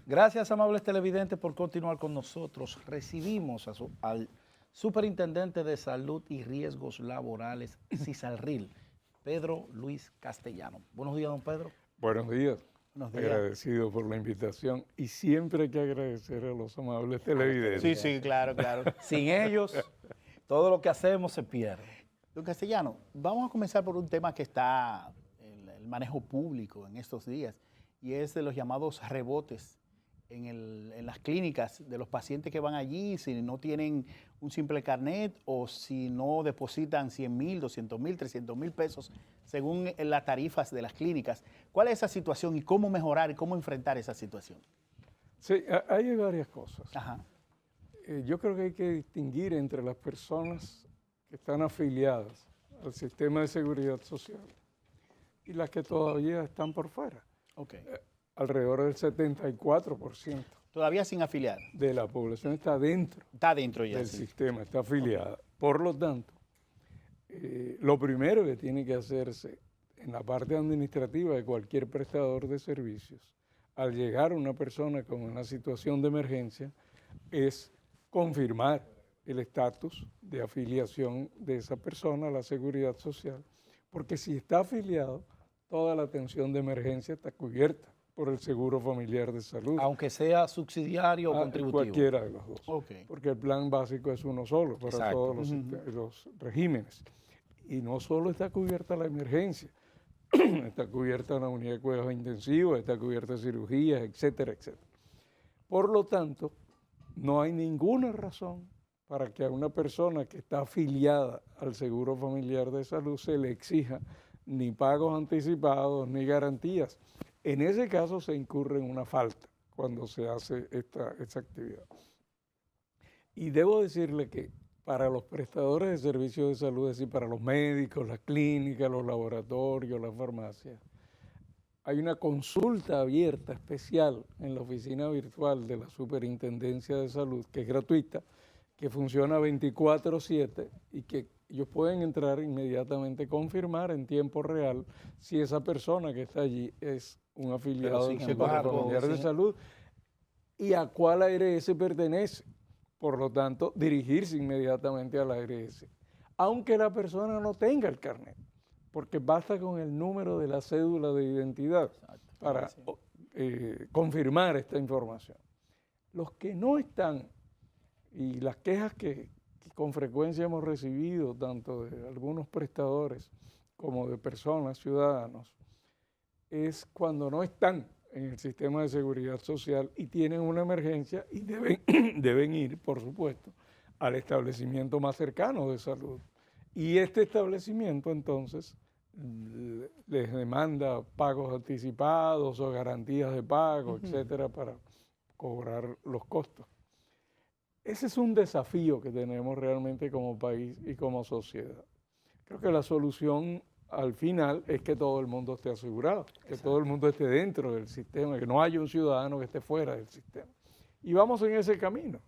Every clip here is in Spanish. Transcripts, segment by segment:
Gracias, amables televidentes, por continuar con nosotros. Recibimos al Superintendente de Salud y Riesgos Laborales, CISALRIL, Pedro Luis Castellano. Buenos días, don Pedro. Buenos días. Buenos días. Agradecido por la invitación y siempre hay que agradecer a los amables televidentes. Sí, sí, claro, claro. Sin ellos, todo lo que hacemos se pierde. Don Castellano, vamos a comenzar por un tema que está en el manejo público en estos días y es de los llamados rebotes en las clínicas de los pacientes que van allí si no tienen un simple carnet o si no depositan 100,000, 200,000, 300,000 pesos según las tarifas de las clínicas. ¿Cuál es esa situación y cómo mejorar y cómo enfrentar esa situación? Sí, hay varias cosas. Ajá. Yo creo que hay que distinguir entre las personas que están afiliadas al sistema de seguridad social y las que todavía están por fuera. Okay. Alrededor del 74% Todavía sin afiliar. de la población está dentro Está dentro ya. del Sí. sistema, está afiliada. Por lo tanto, lo primero que tiene que hacerse en la parte administrativa de cualquier prestador de servicios, al llegar una persona con una situación de emergencia, es confirmar el estatus de afiliación de esa persona a la seguridad social, porque si está afiliado, toda la atención de emergencia está cubierta por el Seguro Familiar de Salud. Aunque sea subsidiario o contributivo. Cualquiera de los dos. Okay. Porque el plan básico es uno solo para Exacto. todos los regímenes. Y no solo está cubierta la emergencia, está cubierta la unidad de cuidados intensivos, está cubierta cirugías, etcétera, etcétera. Por lo tanto, no hay ninguna razón para que a una persona que está afiliada al Seguro Familiar de Salud se le exija ni pagos anticipados ni garantías. En ese caso se incurre en una falta cuando se hace esta actividad. Y debo decirle que para los prestadores de servicios de salud, es decir, para los médicos, las clínicas, los laboratorios, las farmacias, hay una consulta abierta especial en la oficina virtual de la Superintendencia de Salud, que es gratuita, que funciona 24/7 y que ellos pueden entrar inmediatamente, confirmar en tiempo real si esa persona que está allí es un afiliado del Seguro Familiar de Salud y a cuál ARS pertenece. Por lo tanto, dirigirse inmediatamente a la ARS, aunque la persona no tenga el carnet, porque basta con el número de la cédula de identidad para confirmar esta información. Los que no están, y las quejas que con frecuencia hemos recibido, tanto de algunos prestadores como de personas, ciudadanos, es cuando no están en el sistema de seguridad social y tienen una emergencia y deben ir, por supuesto, al establecimiento más cercano de salud. Y este establecimiento, entonces, les demanda pagos anticipados o garantías de pago, etcétera, para cobrar los costos. Ese es un desafío que tenemos realmente como país y como sociedad. Creo que la solución al final es que todo el mundo esté asegurado, que todo el mundo esté dentro del sistema, que no haya un ciudadano que esté fuera del sistema. Y vamos en ese camino.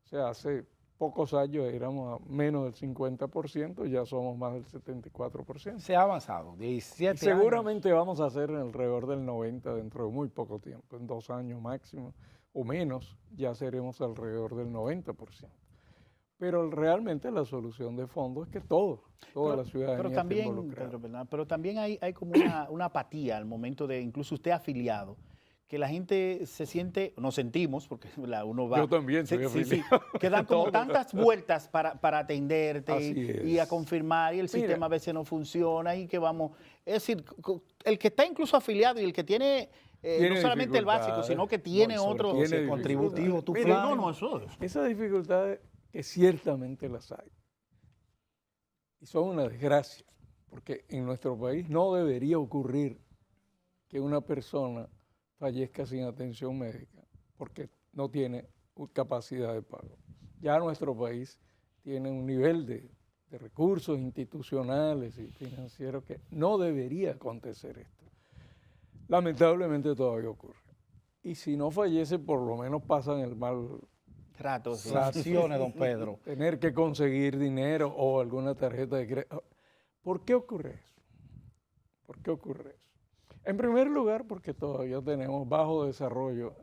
O sea, hace pocos años éramos a menos del 50%, ya somos más del 74%. Se ha avanzado, 17 Seguramente vamos a hacer alrededor del 90% dentro de muy poco tiempo, en 2 años máximo o menos, ya seremos alrededor del 90%. Pero realmente la solución de fondo es que toda la ciudadanía esté involucrada. Pedro, pero también hay como una apatía al momento de, incluso usted afiliado, que la gente se siente, nos sentimos, porque uno va... Yo también soy afiliado. Sí, que dan como tantas vueltas para atenderte y a confirmar, y el sistema a veces no funciona y que vamos... Es decir, el que está incluso afiliado y el que tiene no solamente el básico, sino que tiene otro contributivo. Esas dificultades que ciertamente las hay. Y son una desgracia, porque en nuestro país no debería ocurrir que una persona fallezca sin atención médica porque no tiene capacidad de pago. Ya nuestro país tiene un nivel de recursos institucionales y financieros que no debería acontecer esto. Lamentablemente todavía ocurre. Y si no fallece, por lo menos pasan el mal rato. Sanciones, don Pedro. Tener que conseguir dinero o alguna tarjeta de crédito. ¿Por qué ocurre eso? ¿Por qué ocurre eso? En primer lugar, porque todavía tenemos bajo desarrollo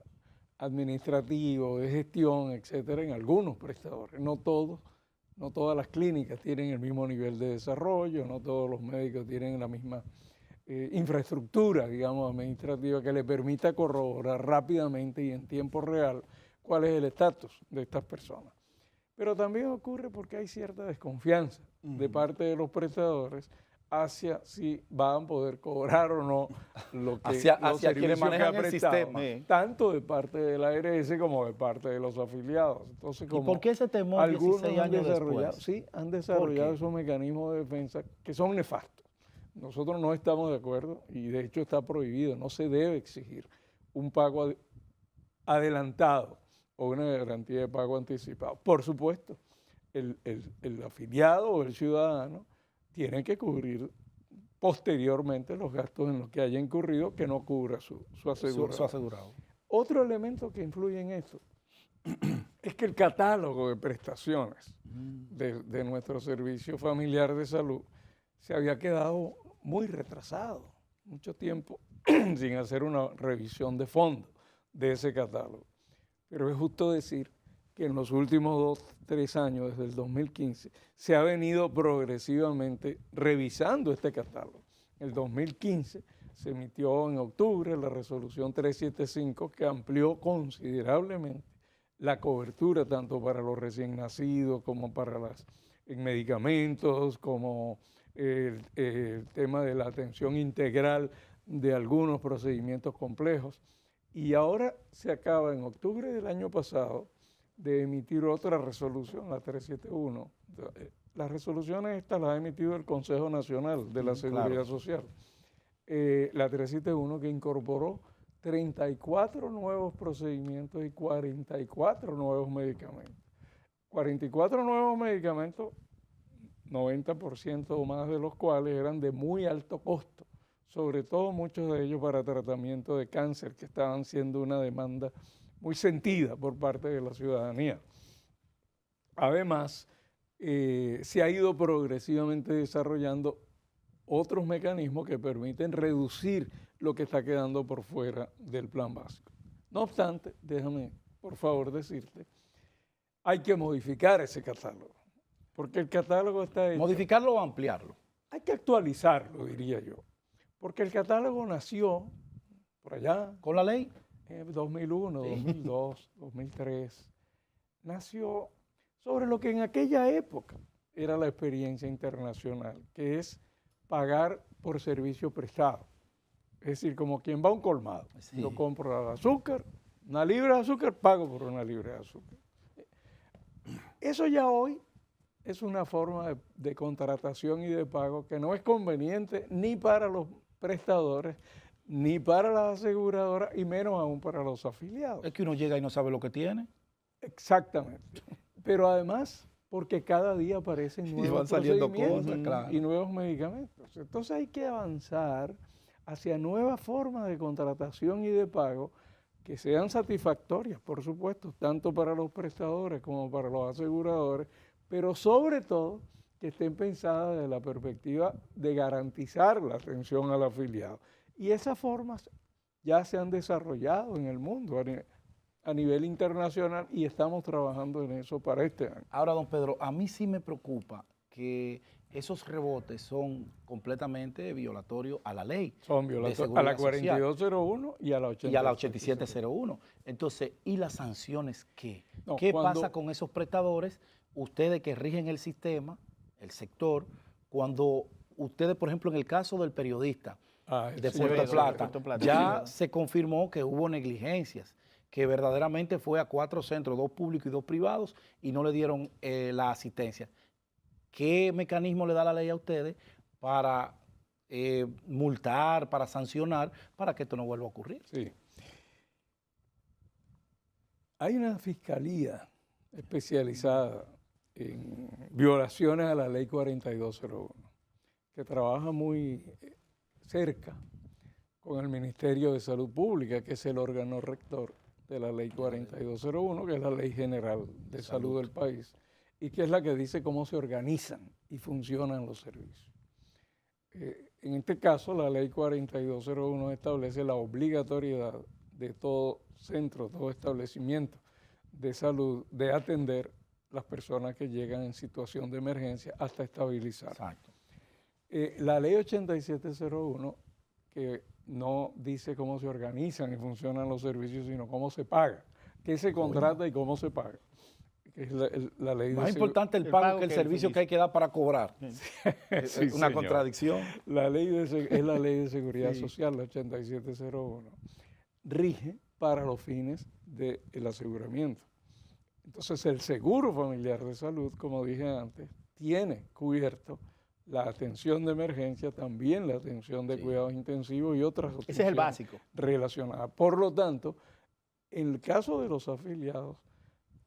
administrativo, de gestión, etcétera, en algunos prestadores. No todos, no todas las clínicas tienen el mismo nivel de desarrollo, no todos los médicos tienen la misma infraestructura, digamos, administrativa que le permita corroborar rápidamente y en tiempo real cuál es el estatus de estas personas. Pero también ocurre porque hay cierta desconfianza de parte de los prestadores hacia si van a poder cobrar o no lo que hacia los quienes servicios manejan que ha el prestado, sistema. tanto de parte de la ARS como de parte de los afiliados. Entonces, ¿Y como por qué ese temor algunos 16 años desarrollado, después? sí, han desarrollado qué? esos mecanismos de defensa que son nefastos. Nosotros no estamos de acuerdo y de hecho está prohibido, no se debe exigir un pago adelantado o una garantía de pago anticipado. Por supuesto, el afiliado o el ciudadano tiene que cubrir posteriormente los gastos en los que haya incurrido que no cubra su asegurado. Su asegurado. Otro elemento que influye en esto es que el catálogo de prestaciones de nuestro servicio familiar de salud se había quedado muy retrasado, mucho tiempo sin hacer una revisión de fondo de ese catálogo. Pero es justo decir que en los últimos 3 años, desde el 2015, se ha venido progresivamente revisando este catálogo. En el 2015 se emitió en octubre la resolución 375 que amplió considerablemente la cobertura tanto para los recién nacidos como para los medicamentos, como el tema de la atención integral de algunos procedimientos complejos. Y ahora se acaba en octubre del año pasado de emitir otra resolución, la 371. Las resoluciones estas las ha emitido el Consejo Nacional de la Seguridad Social. La 371 que incorporó 34 nuevos procedimientos y 44 nuevos medicamentos. 44 nuevos medicamentos, 90% o más de los cuales eran de muy alto costo, sobre todo muchos de ellos para tratamiento de cáncer, que estaban siendo una demanda muy sentida por parte de la ciudadanía. Además, se ha ido progresivamente desarrollando otros mecanismos que permiten reducir lo que está quedando por fuera del plan básico. No obstante, déjame por favor decirte, hay que modificar ese catálogo, porque el catálogo está hecho. ¿Modificarlo o ampliarlo? Hay que actualizarlo, diría yo, porque el catálogo nació por allá. ¿Con la ley? 2001, 2002, 2003, nació sobre lo que en aquella época era la experiencia internacional, que es pagar por servicio prestado. Es decir, como quien va a un colmado. Sí. Yo compro azúcar, una libra de azúcar, pago por una libra de azúcar. Eso ya hoy es una forma de contratación y de pago que no es conveniente ni para los prestadores, ni para las aseguradoras y menos aún para los afiliados. Es que uno llega y no sabe lo que tiene. Exactamente. Pero además, porque cada día aparecen nuevos van saliendo procedimientos cosas, claro. y nuevos medicamentos. Entonces hay que avanzar hacia nuevas formas de contratación y de pago que sean satisfactorias, por supuesto, tanto para los prestadores como para los aseguradores, pero sobre todo que estén pensadas desde la perspectiva de garantizar la atención al afiliado. Y esas formas ya se han desarrollado en el mundo a nivel internacional y estamos trabajando en eso para este año. Ahora, don Pedro, a mí sí me preocupa que esos rebotes son completamente violatorios a la ley. Son violatorios a la 4201 y a la 8701. Y a la 8701. Entonces, ¿y las sanciones qué? No, ¿Qué pasa con esos prestadores, ustedes que rigen el sistema, el sector, cuando ustedes, por ejemplo, en el caso del periodista de Puerto Plata, ya se confirmó que hubo negligencias, que verdaderamente fue a 4 centros, 2 públicos y 2 privados, y no le dieron la asistencia? ¿Qué mecanismo le da la ley a ustedes para multar, para sancionar, para que esto no vuelva a ocurrir? Sí. Hay una fiscalía especializada en violaciones a la ley 4201 que trabaja muy cerca con el Ministerio de Salud Pública, que es el órgano rector de la ley 4201, que es la ley general de salud del país, y que es la que dice cómo se organizan y funcionan los servicios. En este caso, la ley 4201 establece la obligatoriedad de todo centro, todo establecimiento de salud de atender las personas que llegan en situación de emergencia hasta estabilizar. Exacto. La ley 8701, que no dice cómo se organizan y funcionan los servicios, sino cómo se paga, qué se contrata y cómo se paga. Que es la ley Más de importante el pago que el servicio que hay que dar para cobrar. Es Sí, una señor. contradicción. La ley es la ley de seguridad social, la 8701. Rige para los fines del aseguramiento. Entonces, el seguro familiar de salud, como dije antes, tiene cubierto la atención de emergencia, también la atención de cuidados intensivos y otras Ese es el atenciones básico. relacionadas. Por lo tanto, en el caso de los afiliados,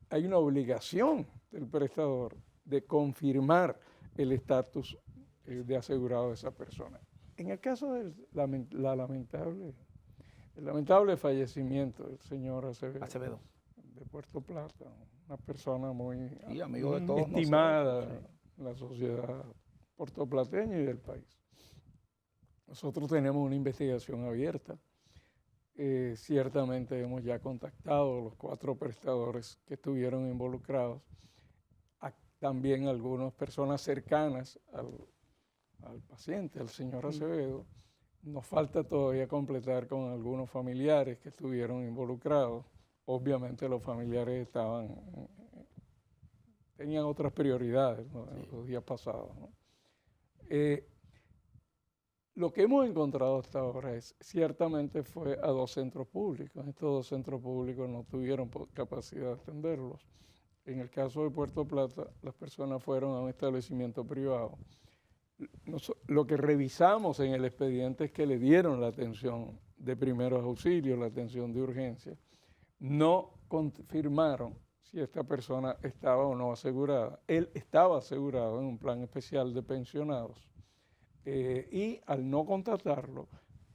hay una obligación del prestador de confirmar el estatus de asegurado de esa persona. En el caso del el lamentable fallecimiento del señor Acevedo, de Puerto Plata, una persona muy amigo de todos estimada en la sociedad puertoplateña y del país. Nosotros tenemos una investigación abierta. Ciertamente hemos ya contactado a los 4 prestadores que estuvieron involucrados, también algunas personas cercanas al paciente, al señor Acevedo. Nos falta todavía completar con algunos familiares que estuvieron involucrados. Obviamente los familiares tenían otras prioridades, ¿no? En los días pasados, ¿no? Lo que hemos encontrado hasta ahora ciertamente fue a 2 centros públicos. Estos 2 centros públicos no tuvieron capacidad de atenderlos. En el caso de Puerto Plata, las personas fueron a un establecimiento privado. Lo que revisamos en el expediente es que le dieron la atención de primeros auxilios, la atención de urgencia. No confirmaron si esta persona estaba o no asegurada. Él estaba asegurado en un plan especial de pensionados. Y al no contratarlo,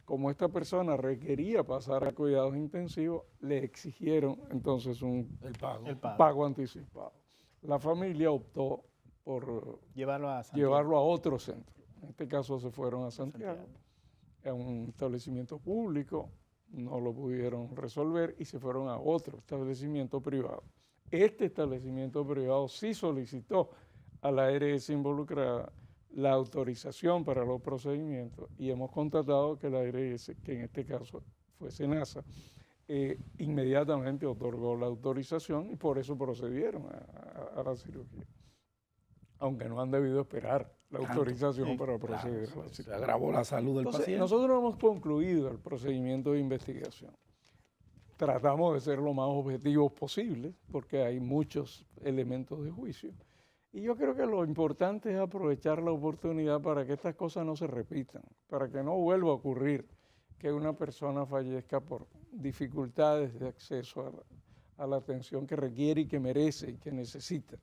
como esta persona requería pasar a cuidados intensivos, le exigieron entonces el pago anticipado. La familia optó por llevarlo a otro centro. En este caso se fueron a Santiago, a un establecimiento público, no lo pudieron resolver y se fueron a otro establecimiento privado. Este establecimiento privado sí solicitó a la ARS involucrada la autorización para los procedimientos y hemos constatado que la ARS, que en este caso fue SENASA, inmediatamente otorgó la autorización y por eso procedieron a la cirugía. Aunque no han debido esperar la autorización para proceder a la cirugía. Se agravó la salud del paciente. Nosotros hemos concluido el procedimiento de investigación. Tratamos de ser lo más objetivos posible porque hay muchos elementos de juicio. Y yo creo que lo importante es aprovechar la oportunidad para que estas cosas no se repitan, para que no vuelva a ocurrir que una persona fallezca por dificultades de acceso a la atención que requiere y que merece y que necesita.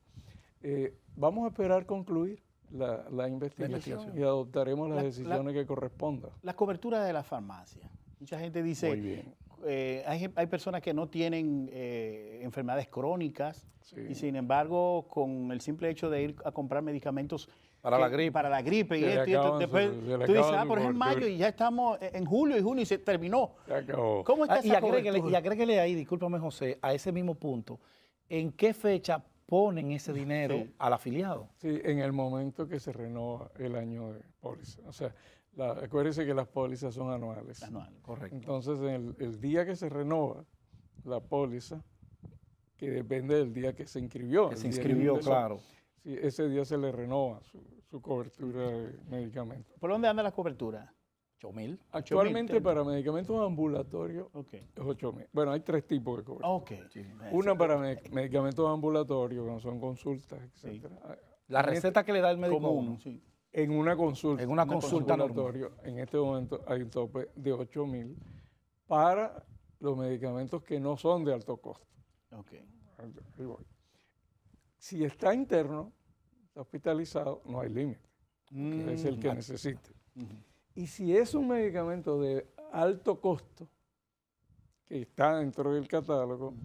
Vamos a esperar concluir la investigación y adoptaremos las decisiones que correspondan. La cobertura de la farmacia. Mucha gente dice, muy bien. Hay personas que no tienen enfermedades crónicas y sin embargo con el simple hecho de ir a comprar medicamentos para la gripe y esto, después tú dices, por ejemplo, en mayo y ya estamos en julio y junio y se terminó. Se acabó. ¿Cómo está esa cobertura? Y agréguele ahí, discúlpame José, a ese mismo punto, ¿en qué fecha ponen ese dinero al afiliado? Sí, en el momento que se renova el año de póliza. O sea, acuérdense que las pólizas son anuales. Anual, correcto. Entonces, el día que se renova la póliza, que depende del día que se inscribió. Que se inscribió, claro. Sí, ese día se le renova su cobertura de medicamentos. ¿Por dónde anda la cobertura? 8.000. Actualmente para medicamentos ambulatorios es 8.000. Bueno, hay 3 tipos de cobertura. Sí. Una para medicamentos ambulatorios, que no son consultas, etc. La receta que le da el médico común, sí. En una consulta. En una consulta ambulatoria, en este momento hay un tope de 8.000 para los medicamentos que no son de alto costo. Ahí voy. Si está interno, está hospitalizado, no hay límite. Es el que necesite. Y si es un medicamento de alto costo, que está dentro del catálogo,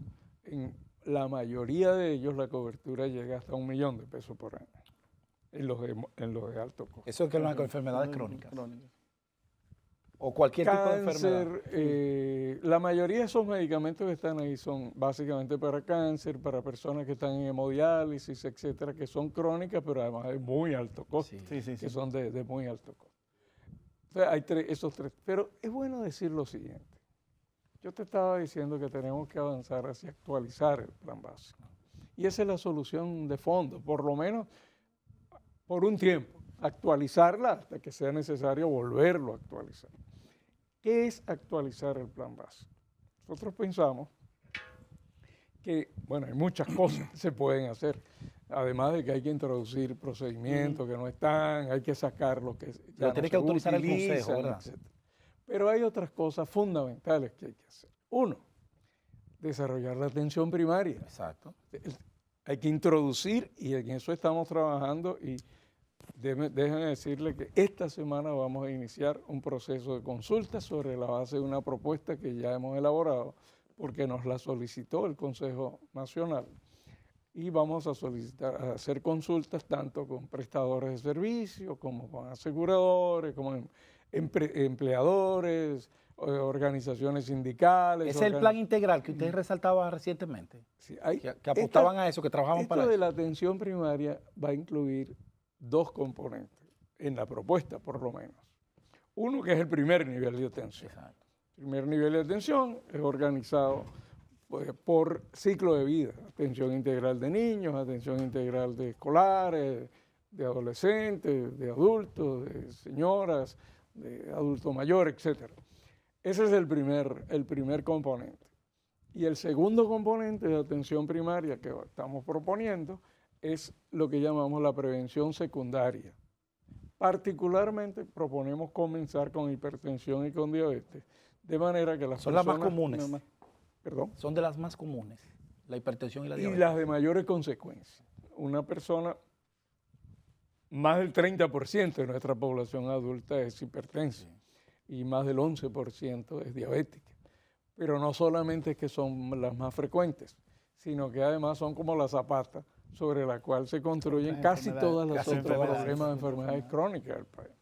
en la mayoría de ellos la cobertura llega hasta $1.000.000 por año. en los de alto costo. Eso es que las enfermedades crónicas. O cualquier tipo de enfermedad. La mayoría de esos medicamentos que están ahí son básicamente para cáncer, para personas que están en hemodiálisis, etcétera, que son crónicas, pero además de muy alto costo, que son de muy alto costo. Entonces, hay esos tres. Pero es bueno decir lo siguiente. Yo te estaba diciendo que tenemos que avanzar hacia actualizar el plan básico. Y esa es la solución de fondo, por lo menos por un tiempo. Actualizarla hasta que sea necesario volverlo a actualizar. ¿Qué es actualizar el plan básico? Nosotros pensamos que, bueno, hay muchas cosas que se pueden hacer, además de que hay que introducir procedimientos que no están, hay que sacar lo que ya Lo tiene no que se autorizar el Consejo, utilizan, ¿verdad? etcétera. Pero hay otras cosas fundamentales que hay que hacer. Uno, desarrollar la atención primaria. Exacto. Hay que introducir, y en eso estamos trabajando, y déjenme decirle que esta semana vamos a iniciar un proceso de consulta sobre la base de una propuesta que ya hemos elaborado, porque nos la solicitó el Consejo Nacional. Y vamos a a hacer consultas tanto con prestadores de servicios, como con aseguradores, como empleadores, organizaciones sindicales. Ese es el plan integral que usted resaltaba recientemente. Sí, que apostaban a eso, que trabajaban para esto de eso. la atención primaria va a incluir dos componentes, en la propuesta por lo menos. Uno que es el primer nivel de atención. Exacto. El primer nivel de atención es organizado pues, por ciclo de vida. Atención integral de niños, atención integral de escolares, de adolescentes, de adultos, de señoras, de adultos mayores, etc. Ese es el primer componente. Y el segundo componente de atención primaria que estamos proponiendo es lo que llamamos la prevención secundaria. Particularmente proponemos comenzar con hipertensión y con diabetes, de manera que las Son personas... las más comunes. Perdón. Son de las más comunes, la hipertensión y la Y diabetes. las de mayores consecuencias. Una persona, más del 30% de nuestra población adulta es hipertensa y más del 11% es diabética. Pero no solamente es que son las más frecuentes, sino que además son como la zapata sobre la cual se construyen casi todas las otros problemas de enfermedades crónicas del país.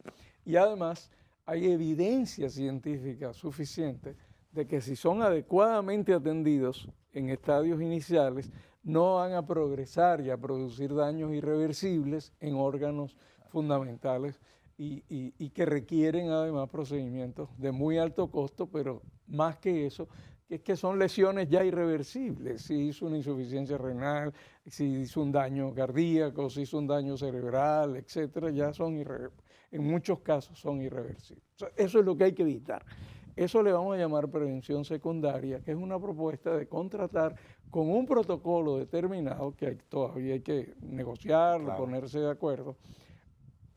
Y además hay evidencia científica suficiente de que si son adecuadamente atendidos en estadios iniciales, no van a progresar y a producir daños irreversibles en órganos fundamentales y que requieren además procedimientos de muy alto costo, pero más que eso, que es que son lesiones ya irreversibles. Si hizo una insuficiencia renal, si hizo un daño cardíaco, si hizo un daño cerebral, etcétera, ya son en muchos casos son irreversibles. O sea, eso es lo que hay que evitar. Eso le vamos a llamar prevención secundaria, que es una propuesta de contratar con un protocolo determinado, que todavía hay que negociarlo, ponerse de acuerdo,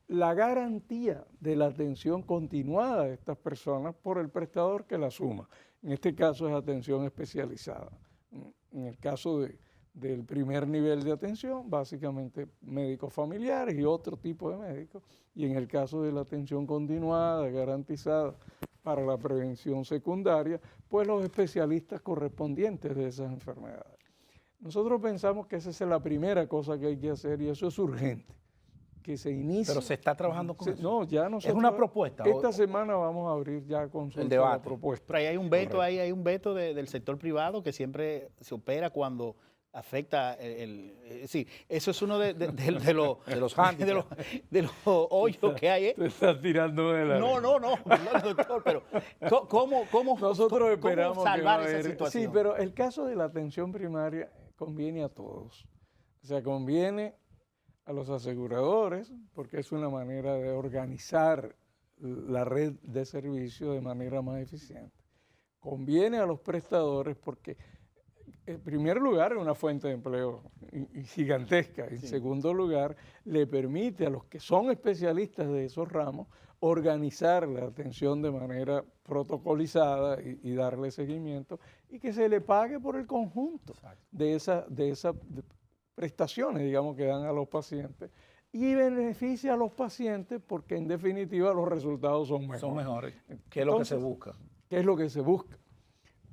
la garantía de la atención continuada de estas personas por el prestador que la asuma. En este caso es atención especializada. En el caso del primer nivel de atención, básicamente médicos familiares y otro tipo de médicos. Y en el caso de la atención continuada, garantizada para la prevención secundaria, pues los especialistas correspondientes de esas enfermedades. Nosotros pensamos que esa es la primera cosa que hay que hacer y eso es urgente. Que se inicie. Pero se está trabajando con eso. No, ya nosotros... Es una propuesta. Esta semana vamos a abrir ya consulta el debate. La propuesta. Pero ahí hay un veto, hay un veto del sector privado que siempre se opera cuando afecta sí, eso es uno de los hoyos que hay. Te estás tirando de la... No, doctor, pero ¿cómo nosotros esperamos cómo salvar que esa haber, situación? Sí, pero el caso de la atención primaria conviene a todos. O sea, conviene a los aseguradores, porque es una manera de organizar la red de servicios de manera más eficiente. Conviene a los prestadores porque, en primer lugar, es una fuente de empleo gigantesca. En segundo lugar, le permite a los que son especialistas de esos ramos organizar la atención de manera protocolizada y darle seguimiento y que se le pague por el conjunto de esa prestaciones, digamos, que dan a los pacientes y beneficia a los pacientes porque en definitiva los resultados son mejores. Son mejores, que es lo que se busca. ¿Qué es lo que se busca?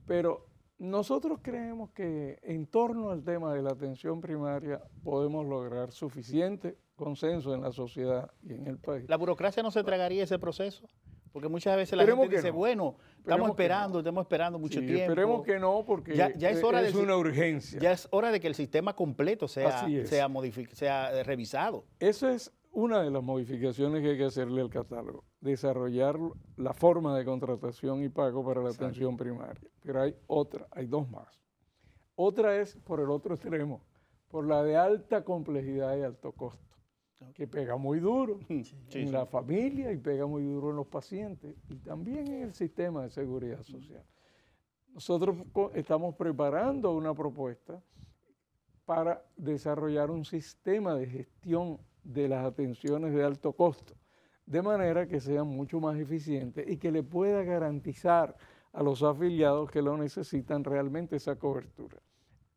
Pero nosotros creemos que en torno al tema de la atención primaria podemos lograr suficiente consenso en la sociedad y en el país. ¿La burocracia no se tragaría ese proceso? Porque muchas veces la Esperemos gente que dice, no. bueno, Esperemos que estamos esperando mucho Sí, tiempo. esperemos que no, porque Ya es hora es una urgencia. Ya es hora de que el sistema completo Así es. sea revisado. Esa es una de las modificaciones que hay que hacerle al catálogo, desarrollar la forma de contratación y pago para la atención primaria. Pero hay otra, hay dos más. Otra es por el otro extremo, por la de alta complejidad y alto costo, que pega muy duro en la familia y pega muy duro en los pacientes y también en el sistema de seguridad social. Nosotros estamos preparando una propuesta para desarrollar un sistema de gestión de las atenciones de alto costo, de manera que sean mucho más eficientes y que le pueda garantizar a los afiliados que lo necesitan realmente esa cobertura.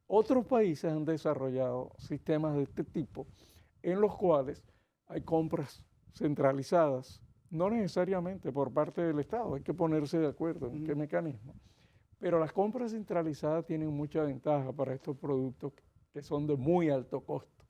Otros países han desarrollado sistemas de este tipo en los cuales hay compras centralizadas, no necesariamente por parte del Estado, hay que ponerse de acuerdo en qué mecanismo, pero las compras centralizadas tienen mucha ventaja para estos productos que son de muy alto costo.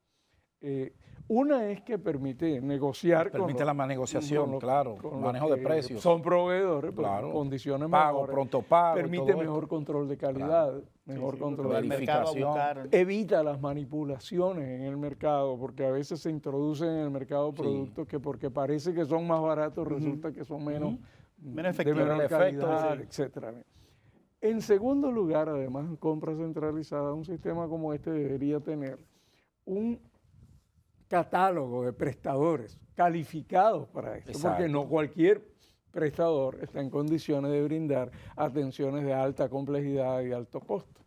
Una es que permite negociar Permite la negociación, claro, manejo de precios. Son proveedores, Claro. condiciones Pago, mejores, pronto pago. y permite todo mejor esto. control de calidad, mejor Sí, control porque de el mercado va a buscar. evita las manipulaciones en el mercado, porque a veces se introducen en el mercado Sí. productos que porque parece que son más baratos, resulta que son menos, Menos de efectivos. menor El efecto, calidad, sí. etcétera. En segundo lugar, además, en compra centralizada, un sistema como este debería tener un catálogo de prestadores calificados para esto, Exacto. porque no cualquier prestador está en condiciones de brindar atenciones de alta complejidad y alto costo.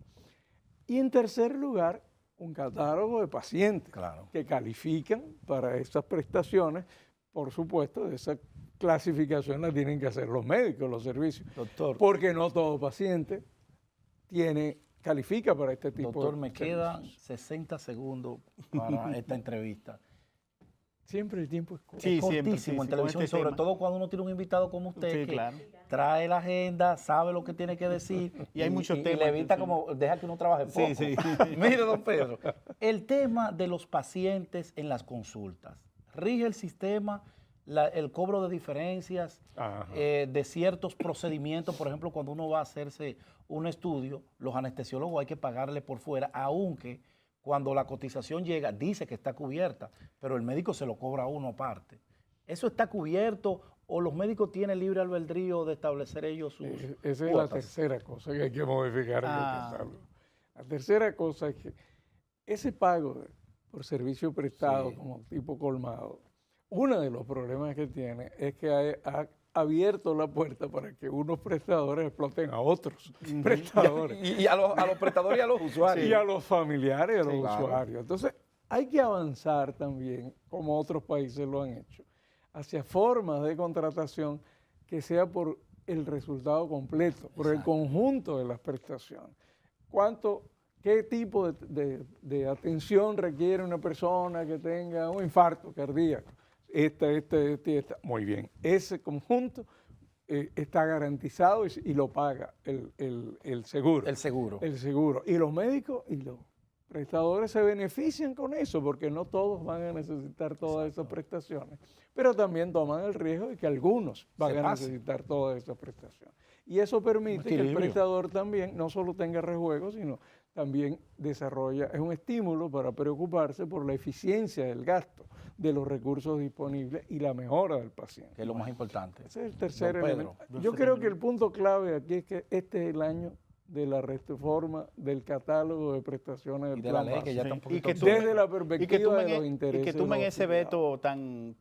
Y en tercer lugar, un catálogo de pacientes Claro. que califican para esas prestaciones. Por supuesto, esa clasificación la tienen que hacer los médicos, los servicios, Doctor, porque no todo paciente califica para este tipo doctor, de me servicios. quedan 60 segundos para esta entrevista. Siempre el tiempo es corto. Sí, Es siempre, cortísimo sí, en sí, televisión, con y este sobre tema. todo cuando uno tiene un invitado como usted, Sí, que claro. trae la agenda, sabe lo que tiene que decir. Y hay muchos y temas le evita que- como, deja que uno trabaje poco. Sí, sí. Mire, don Pedro, el tema de los pacientes en las consultas. ¿Rige el sistema el cobro de diferencias Ajá. de ciertos procedimientos? Por ejemplo, cuando uno va a hacerse un estudio, los anestesiólogos hay que pagarle por fuera, aunque cuando la cotización llega dice que está cubierta, pero el médico se lo cobra a uno aparte. ¿Eso está cubierto o los médicos tienen libre albedrío de establecer ellos sus Esa es la cuotas? tercera cosa que hay que modificar en Ah. el catálogo. La tercera cosa es que ese pago por servicio prestado Sí. como tipo colmado, uno de los problemas que tiene es que ha abierto la puerta para que unos prestadores exploten a otros prestadores. Y a los prestadores y a los usuarios. Y a los familiares, a los Sí, claro. usuarios. Entonces, hay que avanzar también, como otros países lo han hecho, hacia formas de contratación que sea por el resultado completo, por el conjunto de las prestaciones. ¿Qué tipo de atención requiere una persona que tenga un infarto cardíaco? Esta. Muy bien, ese conjunto está garantizado y lo paga el seguro. El seguro. El seguro. Y los médicos y los prestadores se benefician con eso, porque no todos van a necesitar todas esas prestaciones, pero también toman el riesgo de que algunos van a pase. necesitar todas esas prestaciones. Y eso permite que el equilibrio. prestador también no solo tenga rejuegos, sino también desarrolla, es un estímulo para preocuparse por la eficiencia del gasto de los recursos disponibles y la mejora del paciente. Que es lo más importante. Ese es el tercer Don Pedro. elemento. Yo creo que el punto clave aquí es que este es el año de la reforma del catálogo de prestaciones del Y de la plan ley que ya está un básico. poquito que tú- obsoleta. Desde la Y que perspectiva de los tomen, intereses. y que de tomen los ese afiliados. veto tan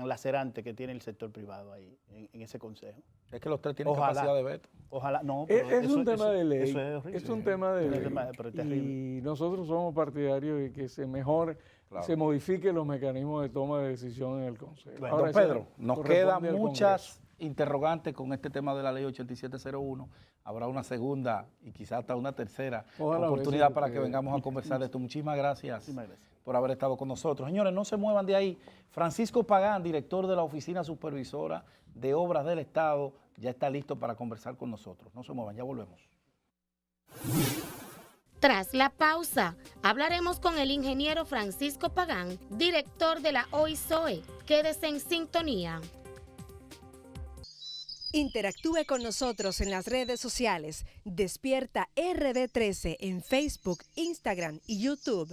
lacerante que tiene el sector privado ahí, en ese consejo. Es que los tres tienen Ojalá. capacidad de veto. Ojalá, no, Es, pero es eso- un tema eso- de ley. Eso es horrible. Es un tema de Es un ley. tema- pero es terrible. Y nosotros somos partidarios de que se mejore, Claro. se modifiquen los mecanismos de toma de decisión en el Consejo. Bueno, Don eso Pedro, nos corresponde quedan al muchas interrogantes con este tema de la ley 8701. Habrá una segunda y quizás hasta una tercera Ojalá oportunidad veces para que- que vengamos a conversar de esto. Muchísimas gracias, Muchísimas gracias. por haber estado con nosotros. Señores, no se muevan de ahí. Francisco Pagán, director de la Oficina Supervisora de Obras del Estado, ya está listo para conversar con nosotros. No se muevan, ya volvemos. Tras la pausa, hablaremos con el ingeniero Francisco Pagán, director de la OISOE. Quédese en sintonía. Interactúe con nosotros en las redes sociales. Despierta RD13 en Facebook, Instagram y YouTube.